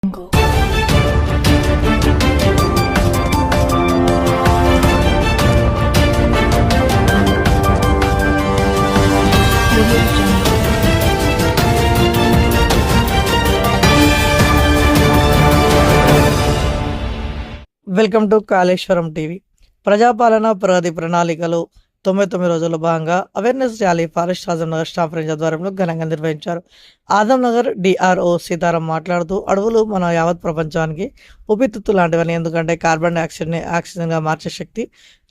Jungle. Audio Jungle. Welcome to Kaleshwaram TV. ప్రజాపాలన ప్రగతి ప్రణాళికలు 99 రోజుల్లో భాగంగా awareness rally forest Azamnagar staff range ఆధ్వర్యంలో ఘనంగా నిర్వహించారు. ఆజంనగర్ డిఆర్ఓ సీతారాం మాట్లాడుతూ, అడవులు మన యావత్ ప్రపంచానికి ఊపిరితిత్తు లాంటివని, ఎందుకంటే కార్బన్ డైఆక్సైడ్ని ఆక్సిజన్గా మార్చే శక్తి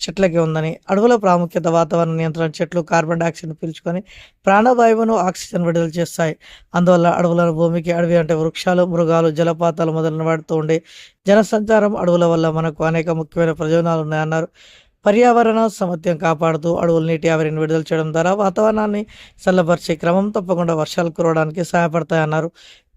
చెట్లకి ఉందని, అడవుల ప్రాముఖ్యత వాతావరణ నియంత్రణ, చెట్లు కార్బన్ డైఆక్సైడ్ని పీల్చుకొని ప్రాణవాయువును ఆక్సిజన్ విడుదల చేస్తాయి. అందువల్ల అడవులను భూమికి, అడవి అంటే వృక్షాలు, మృగాలు, జలపాతాలు మొదలైన వాటితో ఉండే జనసంచారం, అడవుల వల్ల మనకు అనేక ముఖ్యమైన ప్రయోజనాలు ఉన్నాయన్నారు. పర్యావరణ సమతుల్యం కాపాడుతూ అడవులు నీటి ఆవిరిని విడుదల చేయడం ద్వారా వాతావరణాన్ని చల్లబరిచే క్రమం తప్పకుండా వర్షాలు కురవడానికి సహాయపడతాయన్నారు.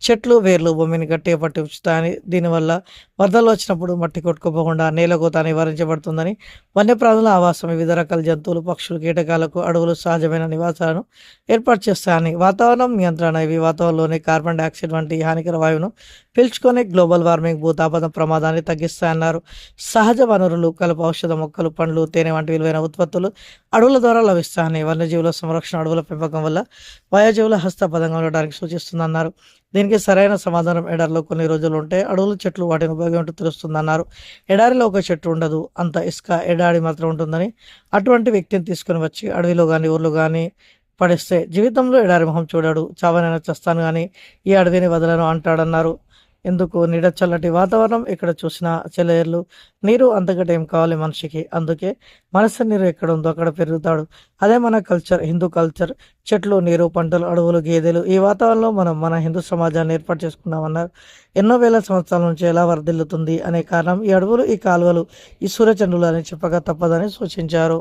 చెట్లు వేర్లు భూమిని గట్టిగా పట్టి ఉంచుతాయని, దీనివల్ల వరదలు వచ్చినప్పుడు మట్టి కొట్టుకుపోకుండా నేలకోత నివారించబడుతుందని, వన్యప్రాణుల ఆవాసం, వివిధ రకాల జంతువులు, పక్షులు, కీటకాలకు అడవులు సహజమైన నివాసాలను ఏర్పాటు చేస్తాయని, వాతావరణం నియంత్రణ, ఇవి వాతావరణంలోని కార్బన్ డైఆక్సైడ్ వంటి హానికర వాయువును పీల్చుకొని గ్లోబల్ వార్మింగ్, భూతాపన ప్రమాదాన్ని తగ్గిస్తాయన్నారు. సహజ వనరులు, కలుపు, ఔషధ మొక్కలు, పండ్లు, తేనె వంటి విలువైన ఉత్పత్తులు అడవుల ద్వారా లభిస్తాయని, వన్యజీవుల సంరక్షణ, అడవుల పెంపకం వల్ల వయోజీవుల హస్తపదంగా ఉండడానికి సూచిస్తుందన్నారు. దీనికి సరైన సమాధానం ఎడారిలో కొన్ని రోజులు ఉంటే అడవులు, చెట్లు వాటిని ఉపయోగం ఏంటో తెలుస్తుందన్నారు. ఎడారిలో ఒక చెట్టు ఉండదు, అంత ఇసుక ఎడారి మాత్రం ఉంటుందని, అటువంటి వ్యక్తిని తీసుకుని వచ్చి అడవిలో కానీ ఊర్లో కానీ పడేస్తే జీవితంలో ఎడారి మొహం చూడాడు, చావనైనా చేస్తాను కానీ ఈ అడవిని వదలను అంటాడన్నారు. ఎందుకు నీడ చల్లటి వాతావరణం, ఎక్కడ చూసినా చెలయేర్లు, నీరు అంతకంటే ఏం కావాలి మనిషికి. అందుకే మనసు నీరు ఎక్కడ ఉందో అక్కడ పెరుగుతాడు. అదే మన కల్చర్, హిందూ కల్చర్. చెట్లు, నీరు, పంటలు, అడవులు, గేదెలు, ఈ వాతావరణంలో మనం మన హిందూ సమాజాన్ని ఏర్పాటు చేసుకున్నామన్నారు. ఎన్నో వేల సంవత్సరాల నుంచి ఎలా వర్ధిల్లుతుంది అనే కారణం ఈ అడవులు, ఈ కాలువలు, ఈ సూర్యచంద్రులు అని చెప్పక తప్పదని సూచించారు.